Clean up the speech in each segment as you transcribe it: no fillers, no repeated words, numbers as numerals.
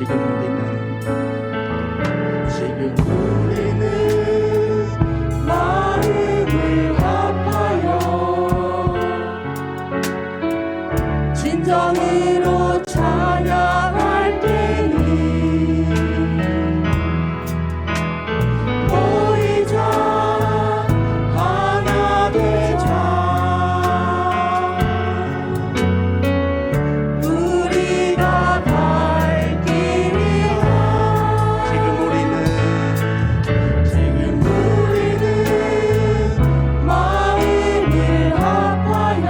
지금 우리는 마음을 합하여 진정으로 찬양할 때니 모이자 하나 되자 우리가 갈 길이야. 지금 우리는 마음을 합하여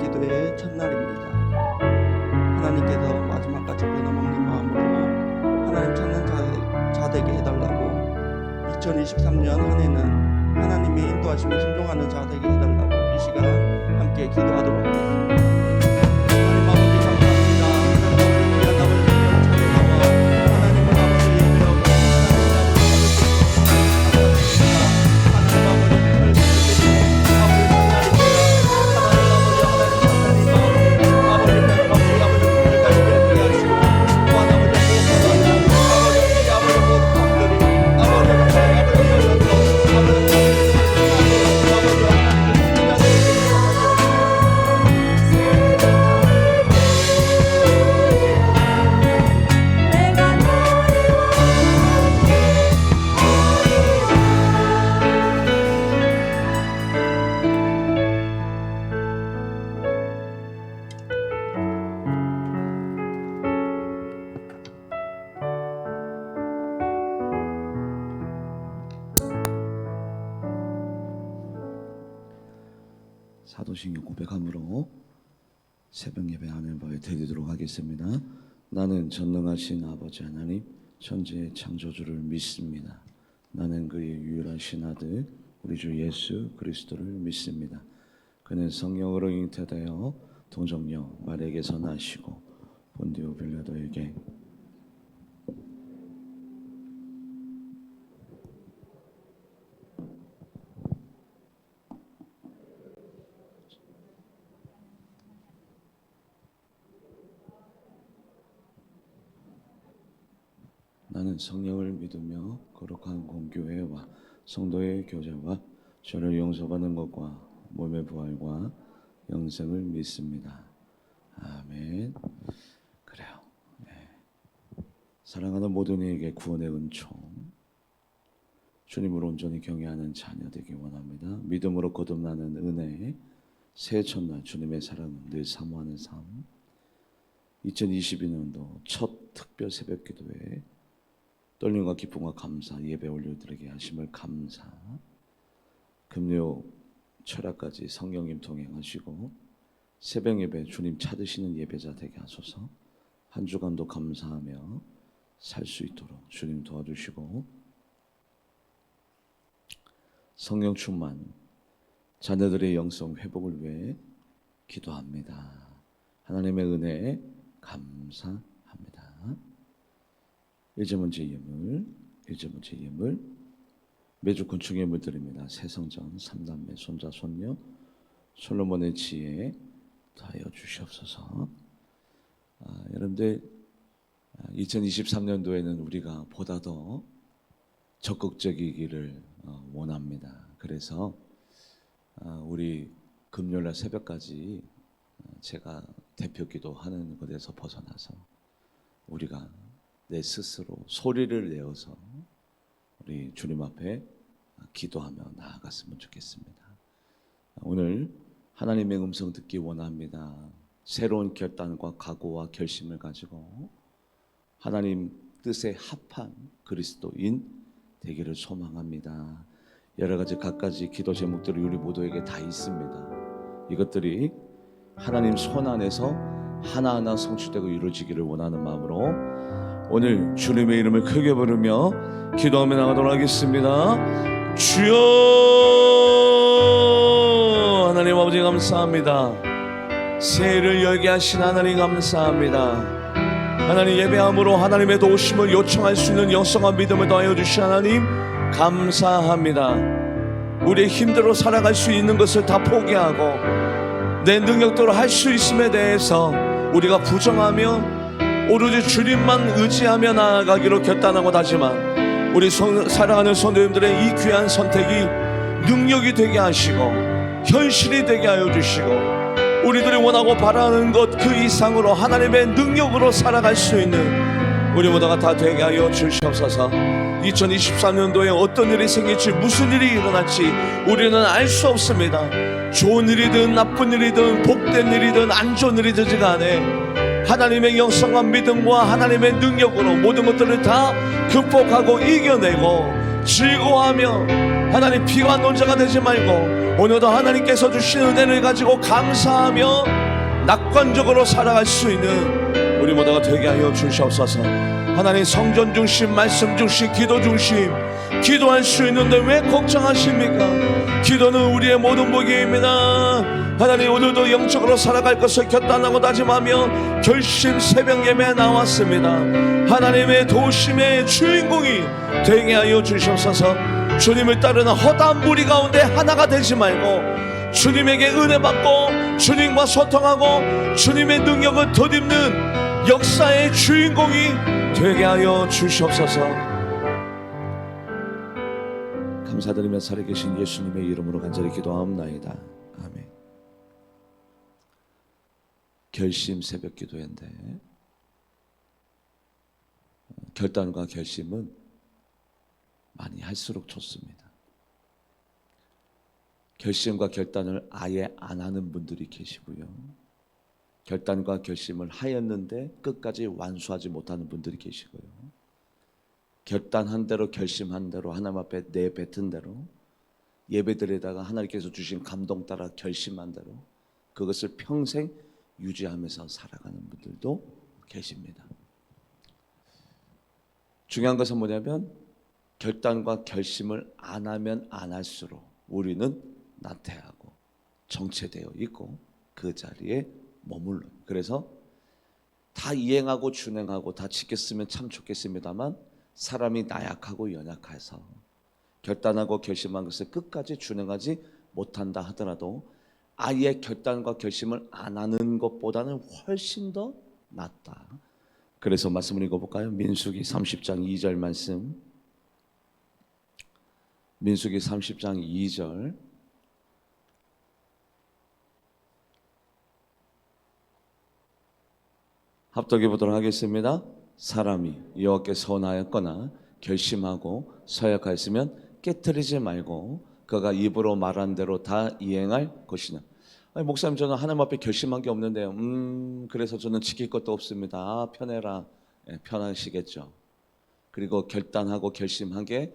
기도의 첫날입니다. 하나님께서 마지막까지 변함없는 마음으로 하나님 찾는 자 되게 해달라고 2023년 한 해는 하나님의 인도하심에 순종하는 자 되게 해달라고 이 시간 함께 기도하도록 하겠습니다. 하나님 아버지 감사합니다. 하나님 아버지 아버지 찬양하와 하나님을 아버지 예배하고 하나님 아버지 사도신경 고백함으로 새벽 예배 하늘 법에 드리도록 하겠습니다. 나는 전능하신 아버지 하나님 천지의 창조주를 믿습니다. 나는 그의 유일하신 아들 우리 주 예수 그리스도를 믿습니다. 그는 성령으로 잉태되어 동정녀 마리아에게서 나시고 본디오 빌라도에게 나는 성령을 믿으며 거룩한 공교회와 성도의 교제와 죄를 용서받는 것과 몸의 부활과 영생을 믿습니다. 아멘. 그래요. 네. 사랑하는 모든 이에게 구원의 은총, 주님을 온전히 경외하는 자녀 되기 원합니다. 믿음으로 거듭나는 은혜, 새해 첫날 주님의 사랑을 늘 사모하는 삶, 2022년도 첫 특별 새벽 기도회 떨림과 기쁨과 감사 예배 올려드리게 하심을 감사, 금요 철학까지 성령님 동행하시고 새벽 예배 주님 찾으시는 예배자 되게 하소서. 한 주간도 감사하며 살 수 있도록 주님 도와주시고 성령 충만 자녀들의 영성 회복을 위해 기도합니다. 하나님의 은혜에 감사합니다. 일제문제 예물 매주 곤충 예물 드립니다. 새성전 3남매 손자 손녀 솔로몬의 지혜 더하여 주시옵소서. 여러분들 2023년도에는 우리가 보다 더 적극적이기를 원합니다. 그래서 우리 금요일날 새벽까지 제가 대표 기도하는 것에서 벗어나서 우리가 내 스스로 소리를 내어서 우리 주님 앞에 기도하며 나아갔으면 좋겠습니다. 오늘 하나님의 음성 듣기 원합니다. 새로운 결단과 각오와 결심을 가지고 하나님 뜻에 합한 그리스도인 되기를 소망합니다. 여러 가지 갖가지 기도 제목들이 우리 모두에게 다 있습니다. 이것들이 하나님 손 안에서 하나하나 성취되고 이루어지기를 원하는 마음으로 오늘 주님의 이름을 크게 부르며 기도하며 나가도록 하겠습니다. 주여 하나님 아버지 감사합니다. 새해를 열게 하신 하나님 감사합니다. 하나님 예배함으로 하나님의 도우심을 요청할 수 있는 영성한 믿음을 더하여 주신 하나님 감사합니다. 우리의 힘대로 살아갈 수 있는 것을 다 포기하고 내 능력대로 할 수 있음에 대해서 우리가 부정하며 오로지 주님만 의지하며 나아가기로 결단하고 다짐한 우리 사랑하는 성도님들의 이 귀한 선택이 능력이 되게 하시고 현실이 되게 하여 주시고 우리들이 원하고 바라는 것 그 이상으로 하나님의 능력으로 살아갈 수 있는 우리 모두가 다 되게 하여 주시옵소서. 2023년도에 어떤 일이 생길지 무슨 일이 일어날지 우리는 알 수 없습니다. 좋은 일이든 나쁜 일이든 복된 일이든 안 좋은 일이든 간에 하나님의 영성한 믿음과 하나님의 능력으로 모든 것들을 다 극복하고 이겨내고 즐거워하며 하나님 비관 논자가 되지 말고 오늘도 하나님께서 주신 은혜를 가지고 감사하며 낙관적으로 살아갈 수 있는 우리 모두가 되게 하여 주시옵소서. 하나님 성전 중심, 말씀 중심, 기도 중심 기도할 수 있는데 왜 걱정하십니까? 기도는 우리의 모든 복입니다. 하나님 오늘도 영적으로 살아갈 것을 결단하고 다짐하며 결심 새벽 예배에 나왔습니다. 하나님의 도심의 주인공이 되게 하여 주시옵소서. 주님을 따르는 허다한 무리 가운데 하나가 되지 말고 주님에게 은혜 받고 주님과 소통하고 주님의 능력을 덧입는 역사의 주인공이 되게 하여 주시옵소서. 감사드리며 살아계신 예수님의 이름으로 간절히 기도하옵나이다. 아멘. 결심 새벽 기도회인데 결단과 결심은 많이 할수록 좋습니다. 결심과 결단을 아예 안 하는 분들이 계시고요. 결단과 결심을 하였는데 끝까지 완수하지 못하는 분들이 계시고요. 결단한 대로 결심한 대로 하나님 앞에 내뱉은 대로 예배드리다가 하나님께서 주신 감동 따라 결심한 대로 그것을 평생 유지하면서 살아가는 분들도 계십니다. 중요한 것은 뭐냐면 결단과 결심을 안 하면 안 할수록 우리는 나태하고 정체되어 있고 그 자리에 머물러요. 그래서 다 이행하고 준행하고 다 지켰으면 참 좋겠습니다만 사람이 나약하고 연약해서 결단하고 결심한 것을 끝까지 준행하지 못한다 하더라도 아예 결단과 결심을 안 하는 것보다는 훨씬 더 낫다. 그래서 말씀을 읽어볼까요? 민수기 30장 2절 말씀. 민수기 30장 2절. 합독해 보도록 하겠습니다. 사람이 여호와께 선하였거나 결심하고 서약하였으면 깨트리지 말고 그가 입으로 말한 대로 다 이행할 것이냐. 아니, 목사님 저는 하나님 앞에 결심한 게 없는데요. 그래서 저는 지킬 것도 없습니다. 아, 편해라. 편하시겠죠. 그리고 결단하고 결심한 게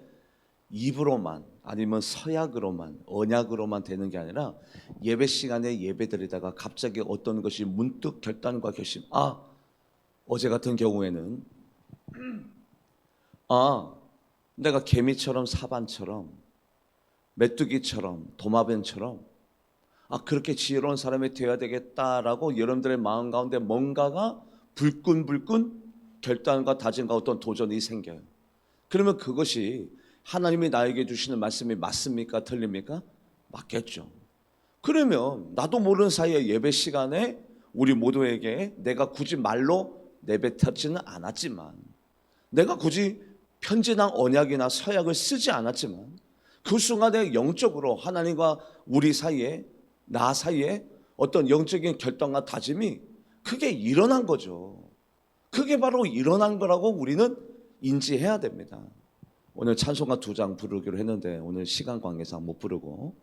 입으로만 아니면 서약으로만 언약으로만 되는 게 아니라 예배 시간에 예배드리다가 갑자기 어떤 것이 문득 결단과 결심. 어제 같은 경우에는 내가 개미처럼 사반처럼 메뚜기처럼 도마뱀처럼 그렇게 지혜로운 사람이 되어야 되겠다라고 여러분들의 마음 가운데 뭔가가 불끈불끈 결단과 다짐과 어떤 도전이 생겨요. 그러면 그것이 하나님이 나에게 주시는 말씀이 맞습니까? 틀립니까? 맞겠죠. 그러면 나도 모르는 사이에 예배 시간에 우리 모두에게 내가 굳이 말로 내뱉지는 않았지만 내가 굳이 편지나 언약이나 서약을 쓰지 않았지만 그 순간에 영적으로 하나님과 우리 사이에 나 사이에 어떤 영적인 결단과 다짐이 그게 일어난 거죠. 그게 바로 일어난 거라고 우리는 인지해야 됩니다. 오늘 찬송가 2장 부르기로 했는데 오늘 시간 관계상 못 부르고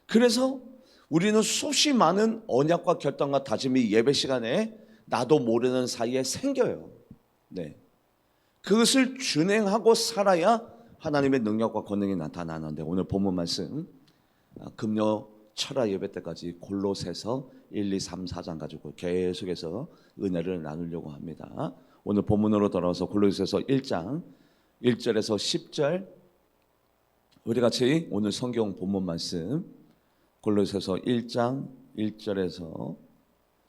그래서 우리는 수없이 많은 언약과 결단과 다짐이 예배 시간에 나도 모르는 사이에 생겨요. 네. 그것을 준행하고 살아야 하나님의 능력과 권능이 나타나는데 오늘 본문 말씀 금요 철야 예배 때까지 골로새서 1, 2, 3, 4장 가지고 계속해서 은혜를 나누려고 합니다. 오늘 본문으로 돌아와서 골로새서 1장 1절에서 10절 우리 같이 오늘 성경 본문 말씀 골로새서 1장 1절에서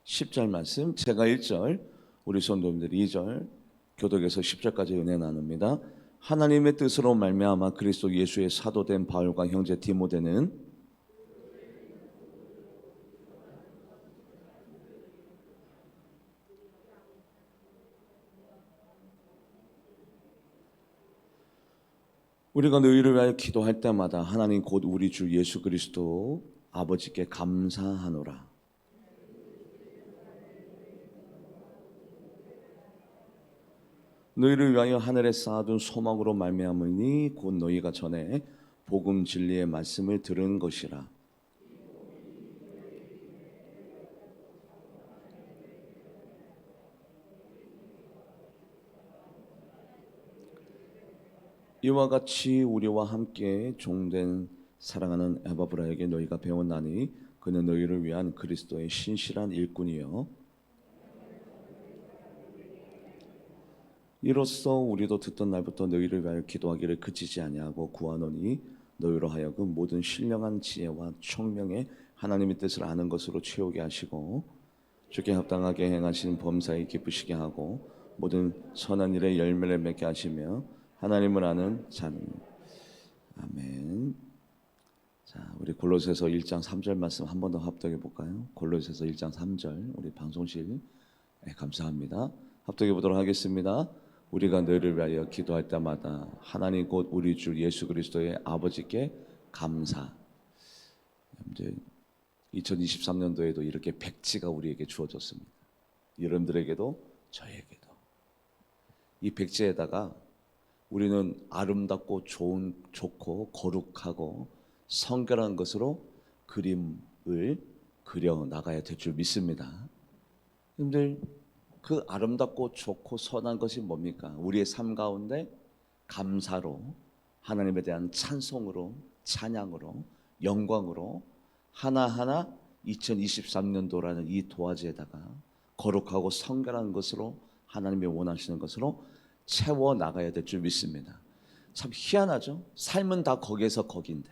10절 말씀 제가 1절 우리 성도님들이 2절 교독에서 10절까지 은혜 나눕니다. 하나님의 뜻으로 말미암아 그리스도 예수의 사도된 바울과 형제 디모데는 우리가 너희를 위하여 기도할 때마다 하나님 곧 우리 주 예수 그리스도 아버지께 감사하노라. 너희를 위하여 하늘에 쌓아둔 소망으로 말미암으니 곧 너희가 전에 복음 진리의 말씀을 들은 것이라. 이와 같이 우리와 함께 종된 사랑하는 에바브라에게 너희가 배웠나니 그는 너희를 위한 그리스도의 신실한 일꾼이요 이로써 우리도 듣던 날부터 너희를 위하여 기도하기를 그치지 아니하고 구하노니 너희로 하여금 모든 신령한 지혜와 총명에 하나님의 뜻을 아는 것으로 채우게 하시고 주께 합당하게 행하신 범사에 기쁘시게 하고 모든 선한 일에 열매를 맺게 하시며 하나님을 아는 자는 아멘. 자, 우리 골로새서 1장 3절 말씀 한 번 더 합독해 볼까요? 골로새서 1장 3절 우리 방송실 감사합니다. 합독해 보도록 하겠습니다. 우리가 너희를 위하여 기도할 때마다 하나님 곧 우리 주 예수 그리스도의 아버지께 감사. 이제 2023년도에도 이렇게 백지가 우리에게 주어졌습니다. 여러분들에게도 저에게도 이 백지에다가 우리는 아름답고 좋고 거룩하고 성결한 것으로 그림을 그려 나가야 될 줄 믿습니다. 여러분들 그 아름답고 좋고 선한 것이 뭡니까? 우리의 삶 가운데 감사로 하나님에 대한 찬송으로 찬양으로 영광으로 하나하나 2023년도라는 이 도화지에다가 거룩하고 성결한 것으로 하나님이 원하시는 것으로 채워 나가야 될 줄 믿습니다. 참 희한하죠? 삶은 다 거기에서 거긴데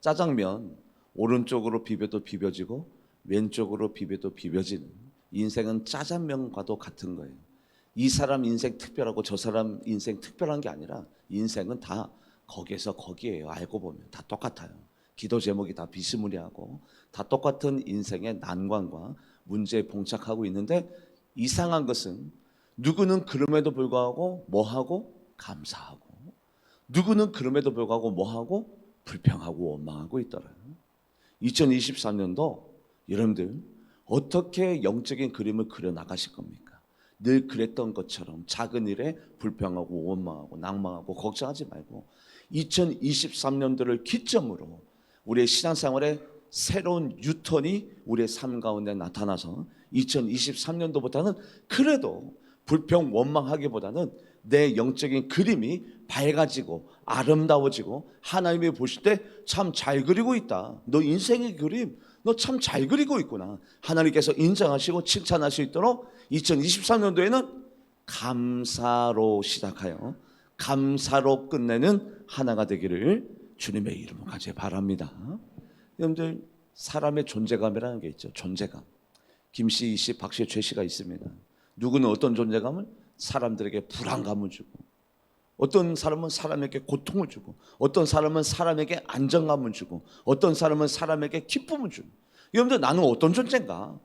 짜장면 오른쪽으로 비벼도 비벼지고 왼쪽으로 비벼도 비벼지는 인생은 짜장면과도 같은 거예요. 이 사람 인생 특별하고 저 사람 인생 특별한 게 아니라 인생은 다 거기에서 거기에요. 알고 보면 다 똑같아요. 기도 제목이 다 비스무리하고 다 똑같은 인생의 난관과 문제에 봉착하고 있는데 이상한 것은 누구는 그럼에도 불구하고 뭐하고 감사하고 누구는 그럼에도 불구하고 뭐하고 불평하고 원망하고 있더라고요. 2023년도 여러분들 어떻게 영적인 그림을 그려나가실 겁니까? 늘 그랬던 것처럼 작은 일에 불평하고 원망하고 낭망하고 걱정하지 말고 2023년도를 기점으로 우리의 신앙생활에 새로운 유턴이 우리의 삶 가운데 나타나서 2023년도보다는 그래도 불평 원망하기보다는 내 영적인 그림이 밝아지고 아름다워지고 하나님이 보실 때 참 잘 그리고 있다. 너 인생의 그림 너 참 잘 그리고 있구나. 하나님께서 인정하시고 칭찬할 수 있도록 2023년도에는 감사로 시작하여 감사로 끝내는 하나가 되기를 주님의 이름으로 간절히 바랍니다. 여러분들 사람의 존재감이라는 게 있죠. 존재감. 김씨, 이씨, 박씨, 최씨가 있습니다. 누구는 어떤 존재감을 사람들에게 불안감을 주고 어떤 사람은 사람에게 고통을 주고 어떤 사람은 사람에게 안정감을 주고 어떤 사람은 사람에게 기쁨을 주고 여러분들 나는 어떤 존재인가?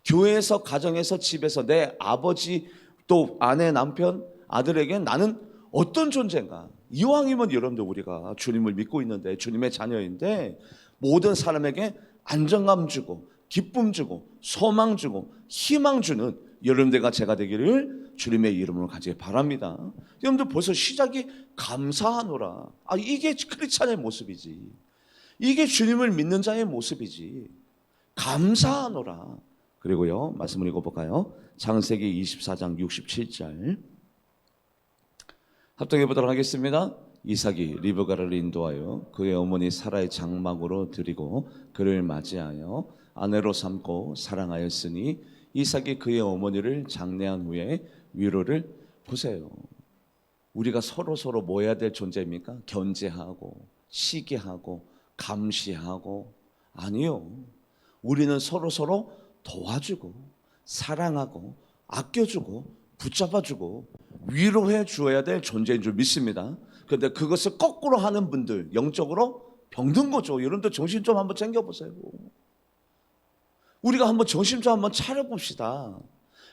교회에서 가정에서 집에서 내 아버지 또 아내 남편 아들에게 나는 어떤 존재인가? 이왕이면 여러분들 우리가 주님을 믿고 있는데 주님의 자녀인데 모든 사람에게 안정감 주고 기쁨 주고 소망 주고 희망 주는 여러분들과 제가 되기를 주님의 이름으로 간절히 바랍니다. 여러분들 벌써 시작이 감사하노라. 이게 크리스찬의 모습이지. 이게 주님을 믿는 자의 모습이지. 감사하노라. 그리고요 말씀을 읽어볼까요? 창세기 24장 67절 합독해 보도록 하겠습니다. 이삭이 리브가를 인도하여 그의 어머니 사라의 장막으로 들이고 그를 맞이하여 아내로 삼고 사랑하였으니 이삭이 그의 어머니를 장례한 후에 위로를 보세요. 우리가 서로 뭐 해야 될 존재입니까? 견제하고 시기하고 감시하고 아니요. 우리는 서로 도와주고 사랑하고 아껴주고 붙잡아주고 위로해 주어야 될 존재인 줄 믿습니다. 그런데 그것을 거꾸로 하는 분들 영적으로 병든 거죠. 여러분들 정신 좀 한번 챙겨보세요. 우리가 한번 정신 좀 한번 차려봅시다.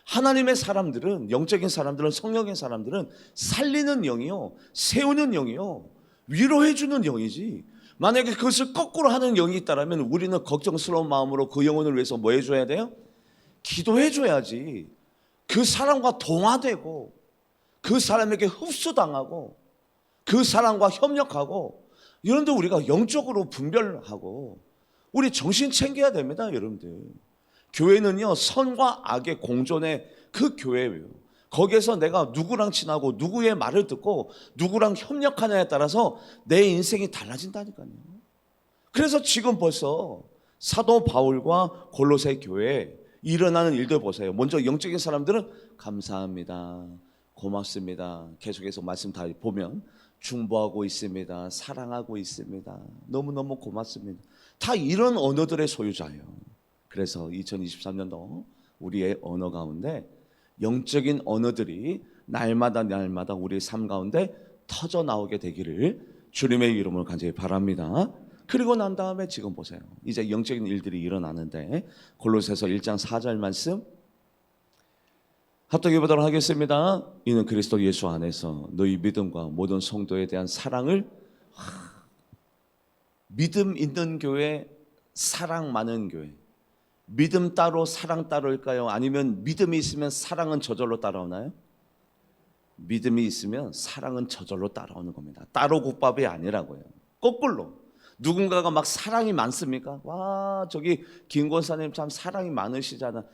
하나님의 사람들은 영적인 사람들은 성령의 사람들은 살리는 영이요 세우는 영이요 위로해주는 영이지 만약에 그것을 거꾸로 하는 영이 있다면 우리는 걱정스러운 마음으로 그 영혼을 위해서 뭐 해줘야 돼요? 기도해줘야지. 그 사람과 동화되고 그 사람에게 흡수당하고 그 사람과 협력하고 여러분들 우리가 영적으로 분별하고 우리 정신 챙겨야 됩니다. 여러분들 교회는요 선과 악의 공존의 그 교회예요. 거기에서 내가 누구랑 친하고 누구의 말을 듣고 누구랑 협력하냐에 따라서 내 인생이 달라진다니까요. 그래서 지금 벌써 사도 바울과 골로새 교회에 일어나는 일들 보세요. 먼저 영적인 사람들은 감사합니다, 고맙습니다, 계속해서 말씀 다 보면 중보하고 있습니다, 사랑하고 있습니다, 너무너무 고맙습니다. 다 이런 언어들의 소유자예요. 그래서 2023년도 우리의 언어 가운데 영적인 언어들이 날마다 우리의 삶 가운데 터져 나오게 되기를 주님의 이름으로 간절히 바랍니다. 그리고 난 다음에 지금 보세요. 이제 영적인 일들이 일어나는데 골로새서 1장 4절 말씀 합독해 보도록 하겠습니다. 이는 그리스도 예수 안에서 너희 믿음과 모든 성도에 대한 사랑을, 믿음 있는 교회, 사랑 많은 교회. 믿음 따로 사랑 따로일까요? 아니면 믿음이 있으면 사랑은 저절로 따라오나요? 믿음이 있으면 사랑은 저절로 따라오는 겁니다. 따로 국밥이 아니라고요. 거꾸로. 누군가가 막 사랑이 많습니까? 와, 저기 김 권사님 참 사랑이 많으시잖아.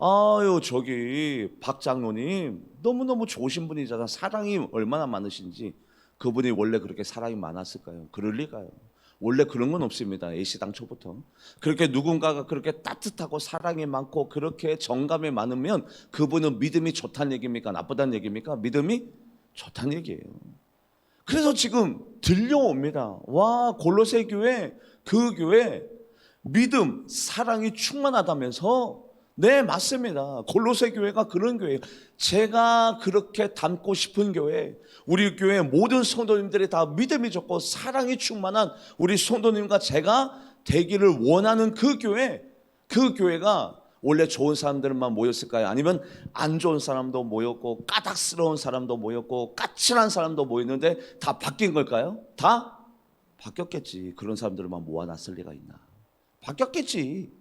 아유, 저기 박 장로님 너무너무 좋으신 분이잖아. 사랑이 얼마나 많으신지. 그분이 원래 그렇게 사랑이 많았을까요? 그럴 리가요. 원래 그런 건 없습니다. 애시당초부터. 그렇게 누군가가 그렇게 따뜻하고 사랑이 많고 그렇게 정감이 많으면 그분은 믿음이 좋다는 얘기입니까? 나쁘다는 얘기입니까? 믿음이 좋다는 얘기예요. 그래서 지금 들려옵니다. 와, 골로새 교회, 그 교회 믿음, 사랑이 충만하다면서. 네, 맞습니다. 골로새 교회가 그런 교회예요. 제가 그렇게 닮고 싶은 교회, 우리 교회 모든 성도님들이 다 믿음이 좋고 사랑이 충만한 우리 성도님과 제가 되기를 원하는 그 교회, 그 교회가 원래 좋은 사람들만 모였을까요? 아니면 안 좋은 사람도 모였고 까닭스러운 사람도 모였고 까칠한 사람도 모였는데 다 바뀐 걸까요? 다 바뀌었겠지. 그런 사람들만 모아놨을 리가 있나? 바뀌었겠지.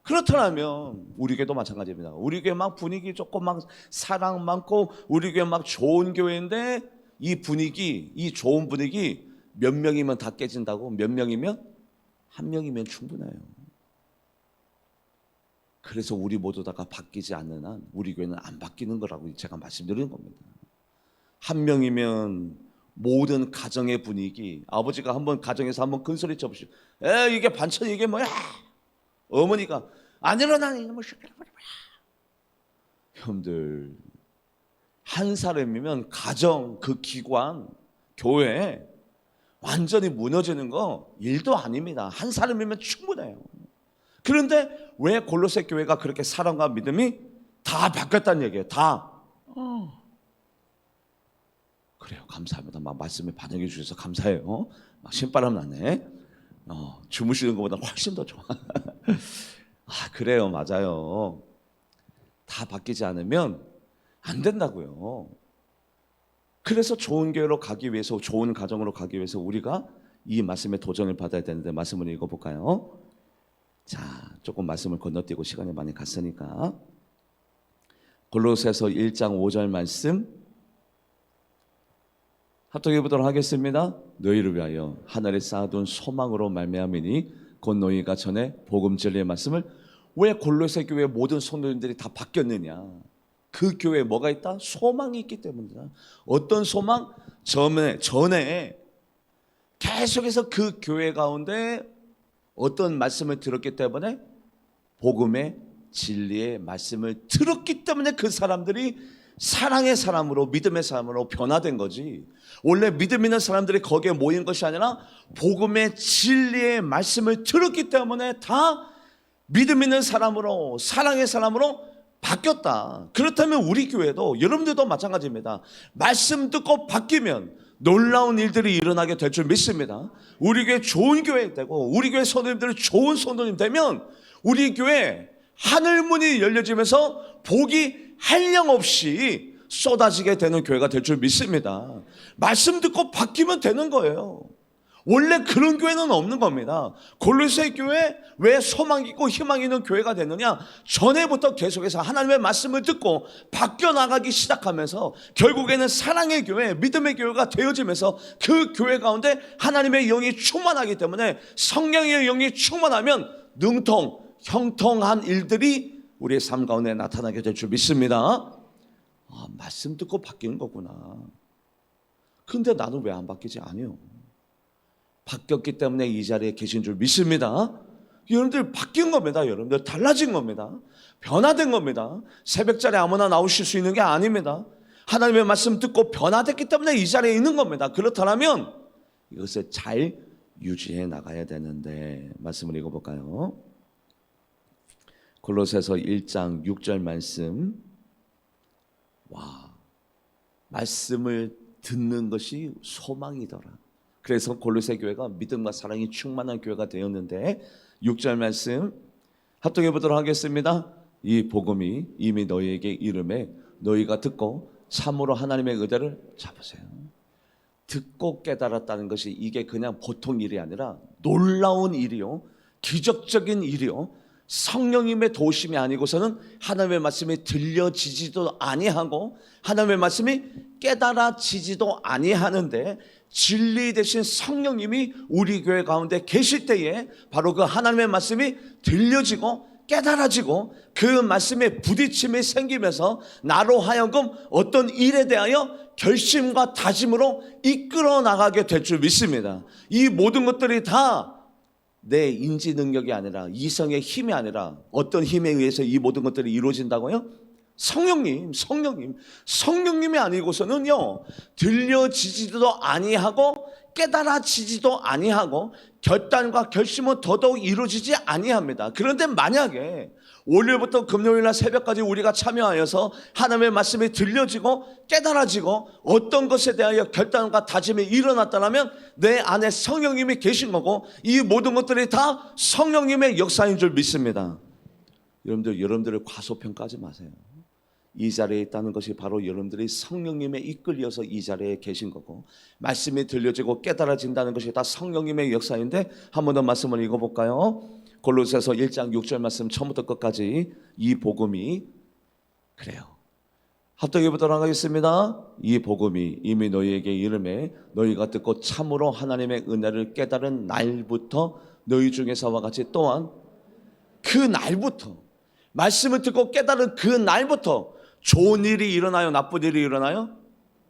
그렇더라면 우리 교회도 마찬가지입니다. 우리 교회 막 분위기 좋고 막 사랑 많고 우리 교회 막 좋은 교회인데 이 분위기, 이 좋은 분위기 몇 명이면 다 깨진다고? 몇 명이면? 한 명이면 충분해요. 그래서 우리 모두 다가 바뀌지 않는 한 우리 교회는 안 바뀌는 거라고 제가 말씀드리는 겁니다. 한 명이면 모든 가정의 분위기, 아버지가 한번 가정에서 한번 큰 소리 쳐보시오. 이게 반찬 이게 뭐야? 어머니가 안 일어나니 뭐 형들, 한 사람이면 가정, 그 기관, 교회 완전히 무너지는 거 일도 아닙니다. 한 사람이면 충분해요. 그런데 왜 골로새 교회가 그렇게 사랑과 믿음이 다 바뀌었다는 얘기예요. 다. 그래요. 감사합니다. 막 말씀에 반응해 주셔서 감사해요. 막 신바람 나네. 주무시는 것보다 훨씬 더 좋아. 그래요. 맞아요. 다 바뀌지 않으면 안 된다고요. 그래서 좋은 교회로 가기 위해서, 좋은 가정으로 가기 위해서 우리가 이 말씀에 도전을 받아야 되는데 말씀을 읽어볼까요? 자, 조금 말씀을 건너뛰고 시간이 많이 갔으니까 골로새서 1장 5절 말씀 합독해 보도록 하겠습니다. 너희를 위하여 하늘에 쌓아둔 소망으로 말미암으니 곧 너희가 전에 복음 진리의 말씀을. 왜 골로새 교회 모든 성도님들이 다 바뀌었느냐? 그 교회에 뭐가 있다? 소망이 있기 때문이다. 어떤 소망? 전에 계속해서 그 교회 가운데 어떤 말씀을 들었기 때문에, 복음의 진리의 말씀을 들었기 때문에 그 사람들이 사랑의 사람으로, 믿음의 사람으로 변화된 거지. 원래 믿음 있는 사람들이 거기에 모인 것이 아니라 복음의 진리의 말씀을 들었기 때문에 다 믿음 있는 사람으로, 사랑의 사람으로 바뀌었다. 그렇다면 우리 교회도, 여러분들도 마찬가지입니다. 말씀 듣고 바뀌면 놀라운 일들이 일어나게 될 줄 믿습니다. 우리 교회 좋은 교회 되고 우리 교회 성도님들이 좋은 성도님 되면 우리 교회 하늘문이 열려지면서 복이 한량없이 쏟아지게 되는 교회가 될 줄 믿습니다. 말씀 듣고 바뀌면 되는 거예요. 원래 그런 교회는 없는 겁니다. 골로새 교회 왜 소망 있고 희망 있는 교회가 됐느냐? 전에부터 계속해서 하나님의 말씀을 듣고 바뀌어 나가기 시작하면서 결국에는 사랑의 교회, 믿음의 교회가 되어지면서 그 교회 가운데 하나님의 영이 충만하기 때문에, 성령의 영이 충만하면 능통, 형통한 일들이 우리의 삶 가운데 나타나게 될 줄 믿습니다. 말씀 듣고 바뀌는 거구나. 근데 나는 왜 안 바뀌지? 아니요. 바뀌었기 때문에 이 자리에 계신 줄 믿습니다. 여러분들 바뀐 겁니다. 여러분들 달라진 겁니다. 변화된 겁니다. 새벽자리에 아무나 나오실 수 있는 게 아닙니다. 하나님의 말씀 듣고 변화됐기 때문에 이 자리에 있는 겁니다. 그렇다면 이것을 잘 유지해 나가야 되는데, 말씀을 읽어볼까요? 골로새서 1장 6절 말씀. 말씀을 듣는 것이 소망이더라. 그래서 골로새 교회가 믿음과 사랑이 충만한 교회가 되었는데, 6절 말씀 합독해 보도록 하겠습니다. 이 복음이 이미 너희에게 이름에 너희가 듣고 참으로 하나님의 의대를 잡으세요. 듣고 깨달았다는 것이 이게 그냥 보통 일이 아니라 놀라운 일이요, 기적적인 일이요, 성령님의 도우심이 아니고서는 하나님의 말씀이 들려지지도 아니하고 하나님의 말씀이 깨달아지지도 아니하는데, 진리 대신 성령님이 우리 교회 가운데 계실 때에 바로 그 하나님의 말씀이 들려지고 깨달아지고 그 말씀에 부딪힘이 생기면서 나로 하여금 어떤 일에 대하여 결심과 다짐으로 이끌어 나가게 될 줄 믿습니다. 이 모든 것들이 다 내 인지 능력이 아니라, 이성의 힘이 아니라, 어떤 힘에 의해서 이 모든 것들이 이루어진다고요? 성령님이 아니고서는요, 들려지지도 아니하고 깨달아지지도 아니하고 결단과 결심은 더더욱 이루어지지 아니합니다. 그런데 만약에 월요일부터 금요일날 새벽까지 우리가 참여하여서 하나님의 말씀이 들려지고 깨달아지고 어떤 것에 대하여 결단과 다짐이 일어났다면 내 안에 성령님이 계신 거고, 이 모든 것들이 다 성령님의 역사인 줄 믿습니다. 여러분들을 과소평가하지 마세요. 이 자리에 있다는 것이 바로 여러분들이 성령님에 이끌려서 이 자리에 계신 거고, 말씀이 들려지고 깨달아진다는 것이 다 성령님의 역사인데, 한 번 더 말씀을 읽어볼까요? 골로새서 1장 6절 말씀 처음부터 끝까지. 이 복음이 그래요. 합독해 보도록 하겠습니다. 이 복음이 이미 너희에게 이름에 너희가 듣고 참으로 하나님의 은혜를 깨달은 날부터 너희 중에서와 같이 또한 그 날부터, 말씀을 듣고 깨달은 그 날부터 좋은 일이 일어나요? 나쁜 일이 일어나요?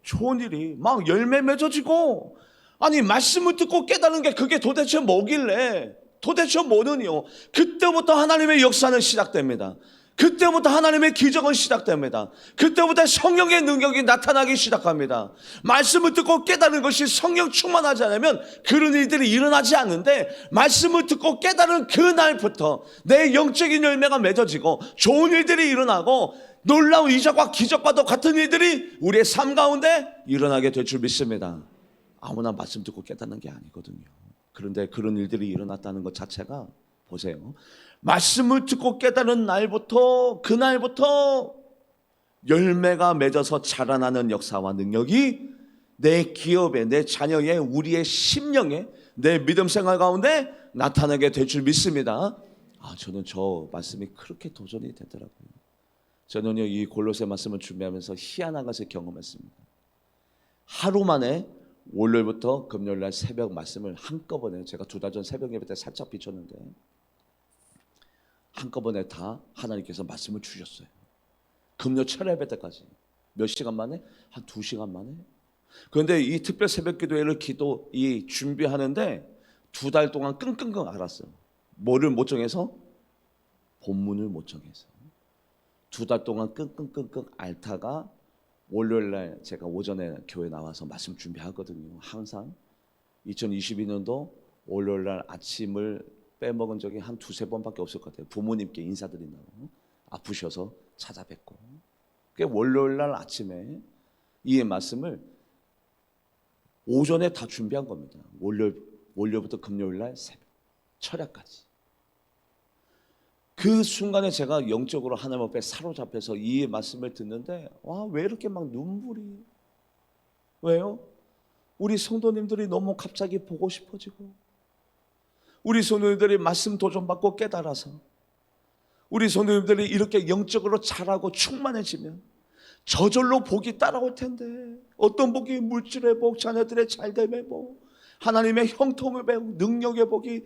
좋은 일이 막 열매 맺어지고, 아니 말씀을 듣고 깨달은 게 그게 도대체 뭐길래, 도대체 뭐는요? 그때부터 하나님의 역사는 시작됩니다. 그때부터 하나님의 기적은 시작됩니다. 그때부터 성령의 능력이 나타나기 시작합니다. 말씀을 듣고 깨달은 것이 성령 충만하지 않으면 그런 일들이 일어나지 않는데, 말씀을 듣고 깨달은 그 날부터 내 영적인 열매가 맺어지고 좋은 일들이 일어나고 놀라운 이적과 기적과도 같은 일들이 우리의 삶 가운데 일어나게 될 줄 믿습니다. 아무나 말씀 듣고 깨닫는 게 아니거든요. 그런데 그런 일들이 일어났다는 것 자체가, 보세요, 말씀을 듣고 깨달은 날부터, 그날부터 열매가 맺어서 자라나는 역사와 능력이 내 기업에, 내 자녀에, 우리의 심령에, 내 믿음 생활 가운데 나타나게 될 줄 믿습니다. 저는 저 말씀이 그렇게 도전이 되더라고요. 저는요, 이 골로새 말씀을 준비하면서 희한한 것을 경험했습니다. 하루 만에 월요일부터 금요일날 새벽 말씀을 한꺼번에, 제가 2달 전 새벽 예배 때 살짝 비쳤는데 한꺼번에 다 하나님께서 말씀을 주셨어요. 금요 철야 예배 때까지 몇 시간 만에? 한 2시간 만에. 그런데 이 특별 새벽 기도회를 준비하는데 2달 동안 끙끙끙 앓았어요. 뭐를 못 정해서? 본문을 못 정해서 2달 동안 끙끙끙끙 앓다가 월요일날 제가 오전에 교회 나와서 말씀 준비하거든요. 항상 2022년도 월요일날 아침을 빼먹은 적이 한 2-3번밖에 없을 것 같아요. 부모님께 인사드린다고 아프셔서 찾아뵙고, 월요일날 아침에 이 말씀을 오전에 다 준비한 겁니다. 월요일부터 금요일날 새벽 철야까지. 그 순간에 제가 영적으로 하나님 앞에 사로잡혀서 이 말씀을 듣는데, 왜 이렇게 막 눈물이, 왜요? 우리 성도님들이 너무 갑자기 보고 싶어지고, 우리 성도님들이 말씀 도전받고 깨달아서, 우리 성도님들이 이렇게 영적으로 자라고 충만해지면 저절로 복이 따라올 텐데, 어떤 복이? 물질의 복, 자녀들의 잘됨의 복, 하나님의 형통의 복, 능력의 복이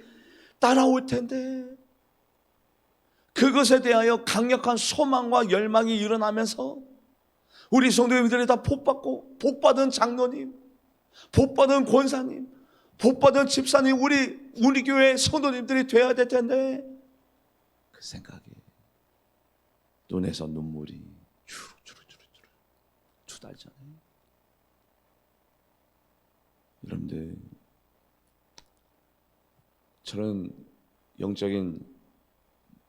따라올 텐데, 그것에 대하여 강력한 소망과 열망이 일어나면서 우리 성도님들이 다 복받고 복받은 장로님, 복받은 권사님, 복받은 집사님, 우리 교회 성도님들이 돼야 될 텐데 그 생각에 눈에서 눈물이 주룩주룩 두 달 전에. 여러분들, 저는 영적인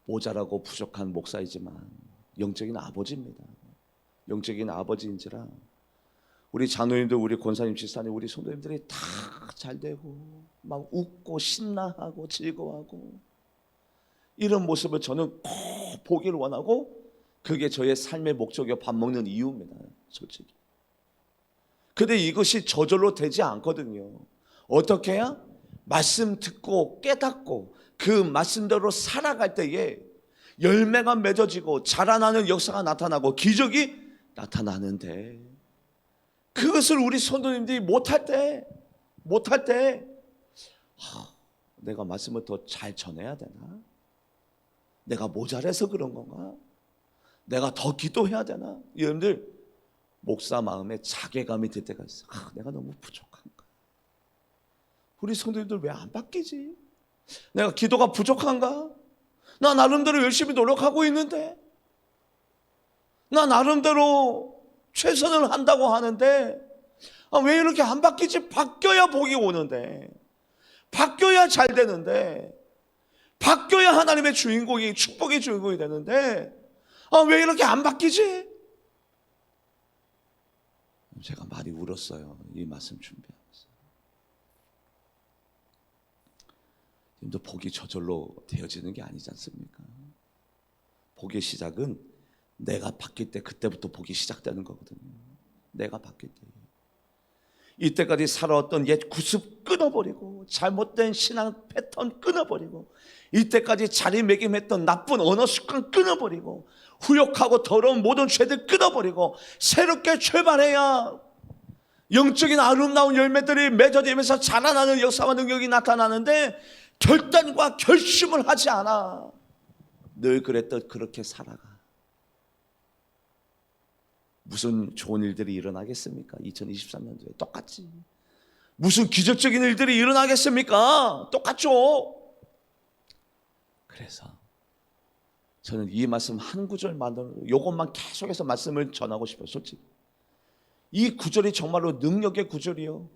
모자라고 부족한 목사이지만 영적인 아버지입니다. 영적인 아버지인지라 우리 장로님들, 우리 권사님, 집사님, 우리 성도님들이 다 잘되고 막 웃고 신나하고 즐거워하고 이런 모습을 저는 꼭 보기를 원하고 그게 저의 삶의 목적이고 밥 먹는 이유입니다. 솔직히. 근데 이것이 저절로 되지 않거든요. 어떻게 해야? 말씀 듣고 깨닫고 그 말씀대로 살아갈 때에 열매가 맺어지고 자라나는 역사가 나타나고 기적이 나타나는데 그것을 우리 성도님들이 못할 때 내가 말씀을 더 잘 전해야 되나? 내가 모자라서 그런 건가? 내가 더 기도해야 되나? 여러분들, 목사 마음에 자괴감이 들 때가 있어. 내가 너무 부족한가? 우리 성도님들 왜 안 바뀌지? 내가 기도가 부족한가? 나 나름대로 열심히 노력하고 있는데, 나 나름대로 최선을 한다고 하는데 왜 이렇게 안 바뀌지? 바뀌어야 복이 오는데, 바뀌어야 잘 되는데, 바뀌어야 하나님의 주인공이, 축복의 주인공이 되는데 왜 이렇게 안 바뀌지? 제가 많이 울었어요. 이 말씀 준비하면서. 님도 복이 저절로 되어지는 게 아니지 않습니까? 복의 시작은 내가 바뀔 때, 그때부터 복이 시작되는 거거든요. 내가 바뀔 때. 이때까지 살아왔던 옛 구습 끊어버리고, 잘못된 신앙 패턴 끊어버리고, 이때까지 자리매김했던 나쁜 언어 습관 끊어버리고, 후욕하고 더러운 모든 죄들 끊어버리고 새롭게 출발해야 영적인 아름다운 열매들이 맺어지면서 자라나는 역사와 능력이 나타나는데, 결단과 결심을 하지 않아. 늘 그랬듯 그렇게 살아가. 무슨 좋은 일들이 일어나겠습니까? 2023년도에 똑같지. 무슨 기적적인 일들이 일어나겠습니까? 똑같죠. 그래서 저는 이 말씀 한 구절만으로 이것만 계속해서 말씀을 전하고 싶어요. 솔직히 이 구절이 정말로 능력의 구절이요,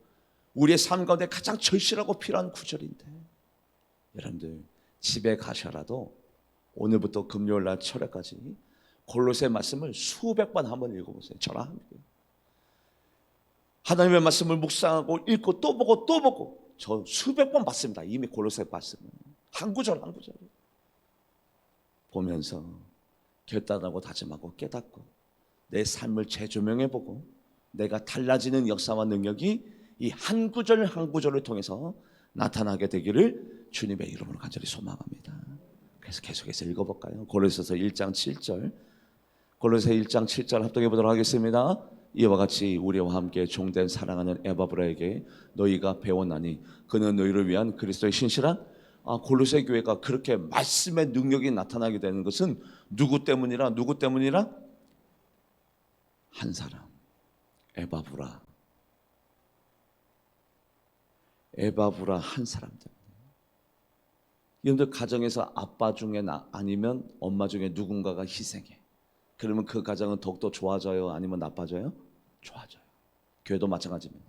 우리의 삶 가운데 가장 절실하고 필요한 구절인데, 여러분들 집에 가셔라도 오늘부터 금요일 날 철회까지 골로새 말씀을 수백 번 한번 읽어보세요. 저랑 함께 하나님의 말씀을 묵상하고 읽고 또 보고 또 보고, 저 수백 번 봤습니다. 이미 골로새 말씀을 한 구절 한 구절 보면서 결단하고 다짐하고 깨닫고 내 삶을 재조명해보고 내가 달라지는 역사와 능력이 이 한 구절 한 구절을 통해서 나타나게 되기를 주님의 이름으로 간절히 소망합니다. 그래서 계속해서 읽어볼까요? 골로새서 1장 7절, 골로새 1장 7절 합독해 보도록 하겠습니다. 이와 같이 우리와 함께 종된 사랑하는 에바브라에게 너희가 배웠나니 그는 너희를 위한 그리스도의 신실한, 골로새 교회가 그렇게 말씀의 능력이 나타나게 되는 것은 누구 때문이라? 한 사람, 에바브라 한 사람 때문에. 여러분들 가정에서 아빠 중에 아니면 엄마 중에 누군가가 희생해. 그러면 그 가정은 더욱더 좋아져요? 아니면 나빠져요? 좋아져요. 교회도 마찬가지입니다.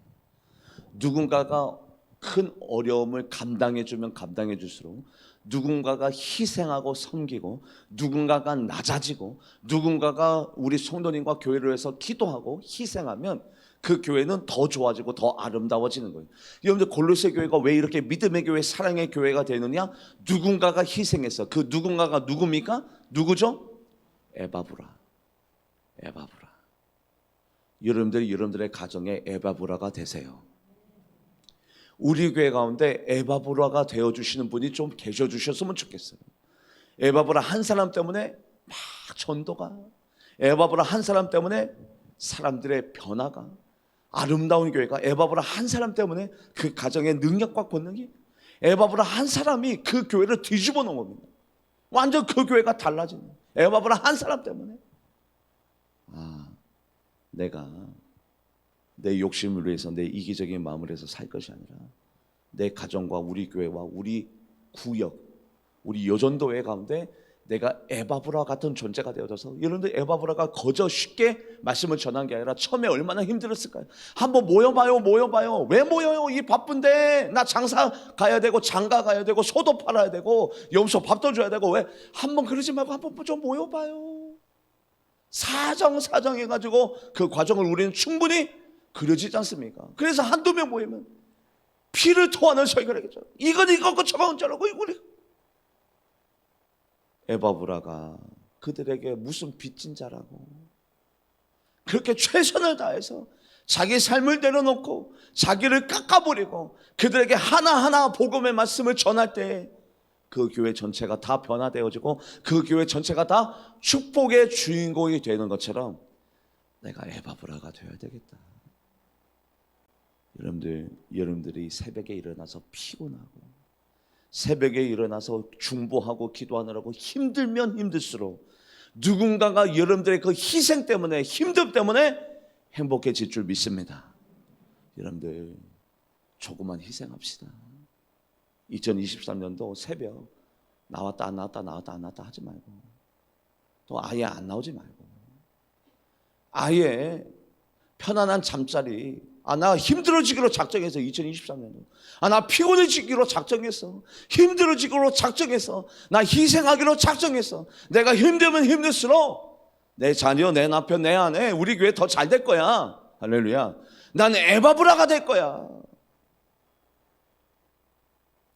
누군가가 큰 어려움을 감당해주면 감당해줄수록, 누군가가 희생하고 섬기고, 누군가가 낮아지고, 누군가가 우리 성도님과 교회를 위해서 기도하고 희생하면 그 교회는 더 좋아지고 더 아름다워지는 거예요. 여러분들 골로새 교회가 왜 이렇게 믿음의 교회, 사랑의 교회가 되느냐? 누군가가 희생했어. 그 누군가가 누굽니까? 누구죠? 에바브라. 여러분들이 여러분들의 가정에 에바브라가 되세요. 우리 교회 가운데 에바브라가 되어주시는 분이 좀 계셔주셨으면 좋겠어요. 에바브라 한 사람 때문에 막 전도가, 에바브라 한 사람 때문에 사람들의 변화가, 아름다운 교회가 에바브라 한 사람 때문에 그 가정의 능력과 권능이, 에바브라 한 사람이 그 교회를 뒤집어 놓은 겁니다. 완전 그 교회가 달라지는, 에바브라 한 사람 때문에. 내가 내 욕심을 위해서 내 이기적인 마음을 해서 살 것이 아니라 내 가정과 우리 교회와 우리 구역, 우리 여전도회 가운데 내가 에바브라 같은 존재가 되어져서, 여러분들 에바브라가 거저 쉽게 말씀을 전한 게 아니라 처음에 얼마나 힘들었을까요? 한번 모여봐요. 왜 모여요? 이 바쁜데 나 장사 가야 되고 장가 가야 되고 소도 팔아야 되고 여기서 밥도 줘야 되고, 왜 한번 그러지 말고 한번 좀 모여봐요. 사정 해가지고 그 과정을 우리는 충분히 그려지지 않습니까? 그래서 한두 명 모이면 피를 토하는 설교를 하겠죠. 이건 이거고 저건 저러고 우리 에바브라가 그들에게 무슨 빚진 자라고 그렇게 최선을 다해서 자기 삶을 내려놓고 자기를 깎아버리고 그들에게 하나하나 복음의 말씀을 전할 때 그 교회 전체가 다 변화되어지고 그 교회 전체가 다 축복의 주인공이 되는 것처럼 내가 에바브라가 되어야 되겠다. 여러분들이 새벽에 일어나서 피곤하고 새벽에 일어나서 중보하고 기도하느라고 힘들면 힘들수록 누군가가 여러분들의 그 희생 때문에, 힘듦 때문에 행복해질 줄 믿습니다. 여러분들 조금만 희생합시다. 2023년도 새벽 나왔다 안 나왔다 하지 말고, 또 아예 안 나오지 말고, 아예 편안한 잠자리, 나 힘들어지기로 작정해서 2023년도 나 피곤해지기로 작정했어, 힘들어지기로 작정했어, 나 희생하기로 작정했어. 내가 힘들면 힘들수록 내 자녀, 내 남편, 내 아내, 우리 교회 더 잘 될 거야. 할렐루야. 나는 에바브라가 될 거야.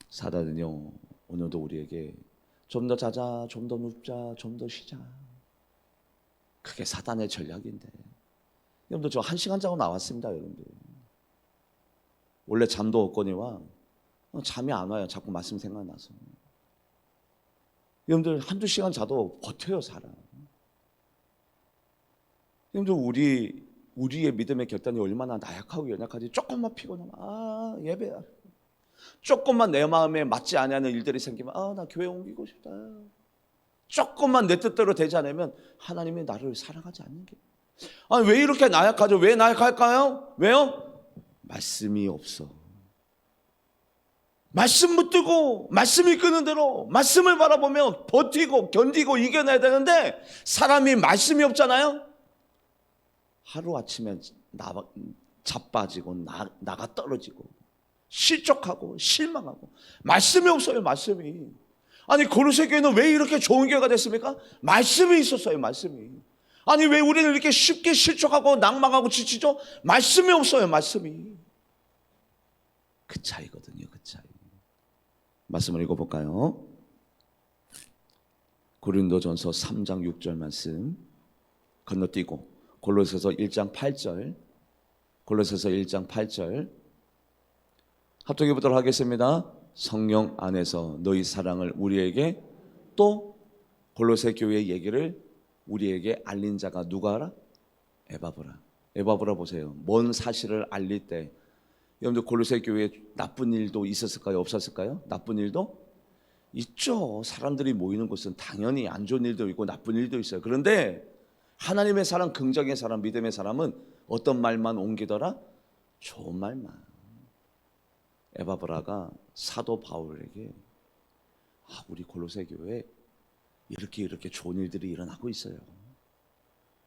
사단은요, 오늘도 우리에게 좀 더 자자, 좀 더 눕자, 좀 더 쉬자, 그게 사단의 전략인데, 여러분들 저 1시간 자고 나왔습니다. 여러분들 원래 잠도 없거니와 잠이 안 와요. 자꾸 말씀 생각나서. 여러분들 한두 시간 자도 버텨요, 사람. 여러분들 우리의 믿음의 결단이 얼마나 나약하고 연약하지. 조금만 피곤하면 예배야. 조금만 내 마음에 맞지 않는 일들이 생기면 나 교회 옮기고 싶다. 조금만 내 뜻대로 되지 않으면 하나님이 나를 사랑하지 않는 게, 왜 이렇게 나약하죠? 왜 나약할까요? 왜요? 말씀이 없어. 말씀 붙들고 말씀이 끄는 대로 말씀을 바라보며 버티고 견디고 이겨내야 되는데, 사람이 말씀이 없잖아요. 하루아침에 자빠지고 나가 떨어지고 실족하고 실망하고, 말씀이 없어요. 말씀이. 고로새 교회는 왜 이렇게 좋은 교회가 됐습니까? 말씀이 있었어요. 말씀이. 왜 우리는 이렇게 쉽게 실족하고 낭망하고 지치죠? 말씀이 없어요. 말씀이. 그 차이거든요. 그 차이. 말씀을 읽어볼까요? 고린도전서 3장 6절 말씀 건너뛰고 골로새서 1장 8절, 골로새서 1장 8절 합독해 보도록 하겠습니다. 성령 안에서 너희 사랑을 우리에게, 또 골로새 교회의 얘기를 우리에게 알린 자가 누가 알아? 에바브라. 에바브라 보세요. 뭔 사실을 알릴 때, 여러분들 골로새 교회에 나쁜 일도 있었을까요? 없었을까요? 나쁜 일도 있죠. 사람들이 모이는 곳은 당연히 안 좋은 일도 있고 나쁜 일도 있어요. 그런데 하나님의 사람, 긍정의 사람, 믿음의 사람은 어떤 말만 옮기더라? 좋은 말만. 에바브라가 사도 바울에게 우리 골로새 교회에 이렇게 좋은 일들이 일어나고 있어요.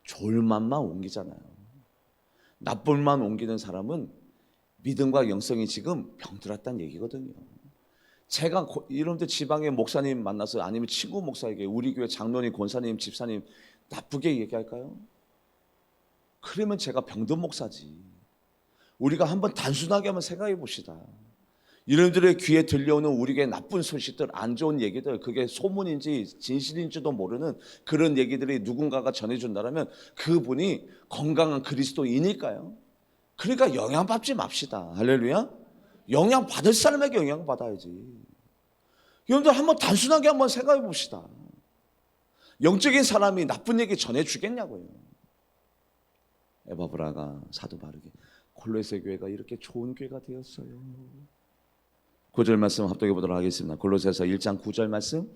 좋을 만만 옮기잖아요. 나쁜 만 옮기는 사람은 믿음과 영성이 지금 병들었다는 얘기거든요. 제가 이런데 지방의 목사님 만나서, 아니면 친구 목사에게 우리 교회 장로님, 권사님, 집사님 나쁘게 얘기할까요? 그러면 제가 병든 목사지. 우리가 한번 단순하게 한번 생각해 봅시다. 이놈들의 귀에 들려오는 우리 교회 나쁜 소식들, 안 좋은 얘기들, 그게 소문인지 진실인지도 모르는 그런 얘기들이 누군가가 전해준다면 그분이 건강한 그리스도인일까요? 그러니까 영향받지 맙시다. 할렐루야. 영향받을 사람에게 영향받아야지. 여러분들 한번 단순하게 한번 생각해 봅시다. 영적인 사람이 나쁜 얘기 전해주겠냐고요. 에바브라가 사도 바르게 골로새 교회가 이렇게 좋은 교회가 되었어요. 9절 말씀 합독해 보도록 하겠습니다. 골로새서 1장 9절 말씀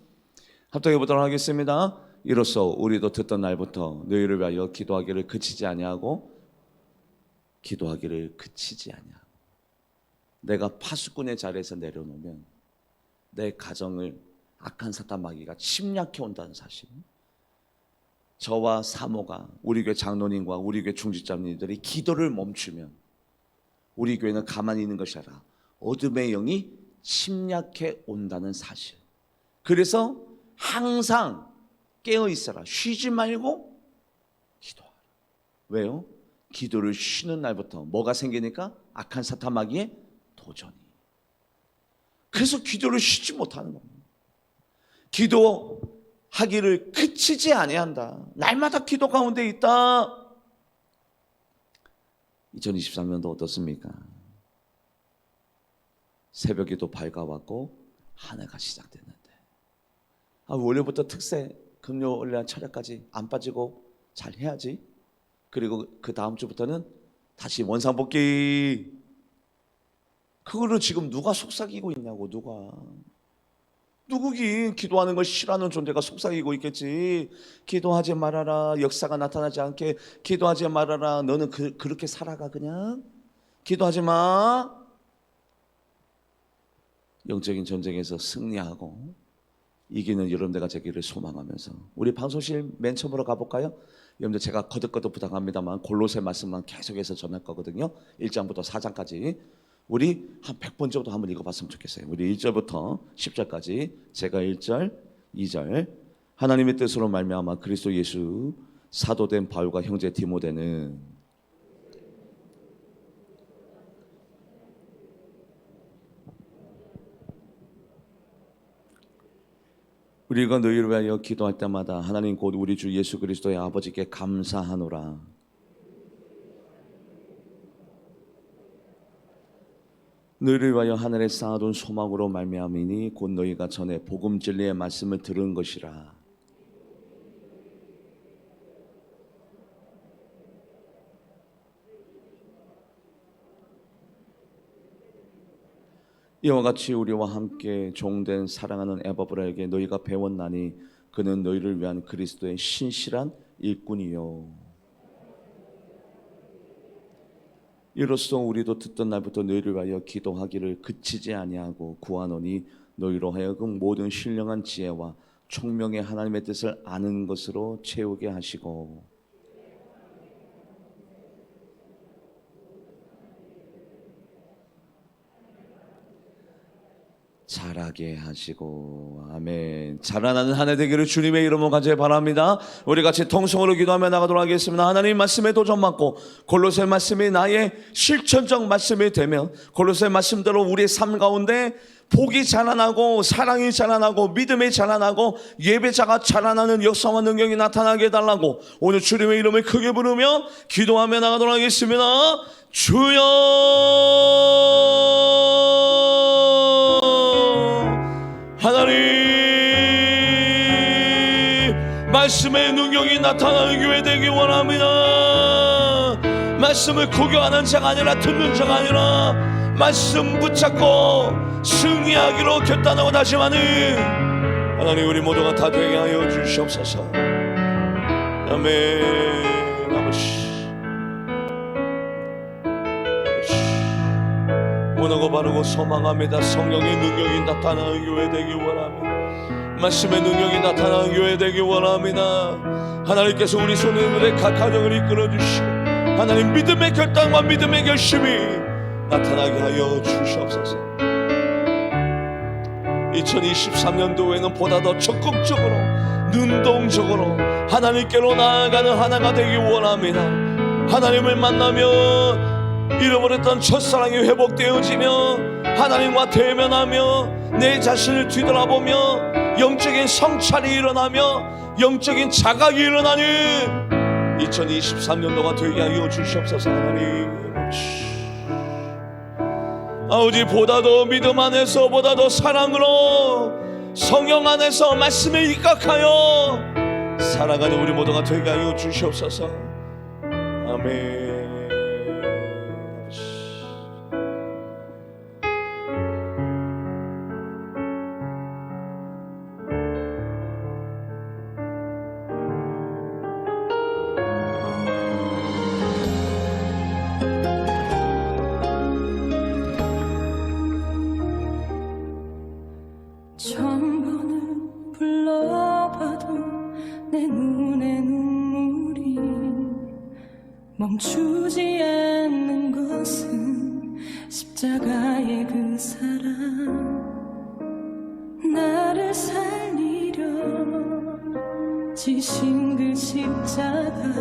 합독해 보도록 하겠습니다. 이로써 우리도 듣던 날부터 너희를 위하여 기도하기를 그치지 아니하고 기도하기를 그치지 아니하고 내가 파수꾼의 자리에서 내려놓으면 내 가정을 악한 사탄 마귀가 침략해 온다는 사실, 저와 사모가 우리 교회 장로님과 우리 교회 중직자님들이 기도를 멈추면 우리 교회는 가만히 있는 것이 아니라 어둠의 영이 침략해 온다는 사실. 그래서 항상 깨어 있어라. 쉬지 말고 기도하라. 왜요? 기도를 쉬는 날부터 뭐가 생기니까? 악한 사탄 마귀의 도전이. 그래서 기도를 쉬지 못하는 겁니다. 기도하기를 그치지 아니한다. 날마다 기도 가운데 있다. 2023년도 어떻습니까? 새벽이 또 밝아왔고 한 해가 시작됐는데, 월요일부터 특세, 금요일날 철야까지 안 빠지고 잘 해야지. 그리고 그 다음 주부터는 다시 원상복귀. 그거를 지금 누가 속삭이고 있냐고. 누구긴 기도하는 걸 싫어하는 존재가 속삭이고 있겠지. 기도하지 말아라. 역사가 나타나지 않게 기도하지 말아라. 너는 그렇게 살아가. 그냥 기도하지 마. 영적인 전쟁에서 승리하고 이기는 여러분들과 되기를 소망하면서 우리 방송실 맨 처음으로 가볼까요? 여러분들 제가 거듭거듭 부탁합니다만 골로새 말씀만 계속해서 전할 거거든요. 1장부터 4장까지 우리 한 100번 정도 한번 읽어봤으면 좋겠어요. 우리 1절부터 10절까지 제가 1절, 2절. 하나님의 뜻으로 말미암아 그리스도 예수 사도된 바울과 형제 디모데는 우리가 너희를 위하여 기도할 때마다 하나님 곧 우리 주 예수 그리스도의 아버지께 감사하노라. 너희를 위하여 하늘에 쌓아둔 소망으로 말미암으니 곧 너희가 전에 복음 진리의 말씀을 들은 것이라. 이와 같이 우리와 함께 종된 사랑하는 에바브라에게 너희가 배웠나니 그는 너희를 위한 그리스도의 신실한 일꾼이요. 이로써 우리도 듣던 날부터 너희를 위하여 기도하기를 그치지 아니하고 구하노니 너희로 하여금 모든 신령한 지혜와 총명의 하나님의 뜻을 아는 것으로 채우게 하시고 잘하게 하시고. 아멘. 자라나는 한 해 되기를 주님의 이름으로 간절히 바랍니다. 우리 같이 통성으로 기도하며 나가도록 하겠습니다. 하나님 말씀에 도전 받고 골로새 말씀이 나의 실천적 말씀이 되면 골로새 말씀대로 우리의 삶 가운데 복이 자라나고 사랑이 자라나고 믿음이 자라나고 예배자가 자라나는 역사와 능력이 나타나게 해달라고 오늘 주님의 이름을 크게 부르며 기도하며 나가도록 하겠습니다. 주여 하나님, 말씀의 능력이 나타나는 교회 되기 원합니다. 말씀을 구경하는 자가 아니라 듣는 자가 아니라 말씀 붙잡고 승리하기로 결단하고 다짐하는 하나님, 우리 모두가 다 되게 하여 주시옵소서. 아멘. 아버지, 원하고 바르고 소망합니다. 성령의 능력이 나타나는 교회 되기 원합니다. 말씀의 능력이 나타나는 교회 되기 원합니다. 하나님께서 우리 손님들의 각 가정을 이끌어 주시고 하나님 믿음의 결단과 믿음의 결심이 나타나게 하여 주시옵소서. 2023년도에는 보다 더 적극적으로 능동적으로 하나님께로 나아가는 하나가 되기 원합니다. 하나님을 만나며 잃어버렸던 첫사랑이 회복되어지며 하나님과 대면하며 내 자신을 뒤돌아보며 영적인 성찰이 일어나며 영적인 자각이 일어나는 2023년도가 되게 하여 주시옵소서. 하나님 아버지, 보다 더 믿음 안에서 보다 더 사랑으로 성령 안에서 말씀에 입각하여 살아가는 우리 모두가 되게 하여 주시옵소서. 아멘. 멈추지 않는 것은 십자가의 그 사랑 나를 살리려 지신 그 십자가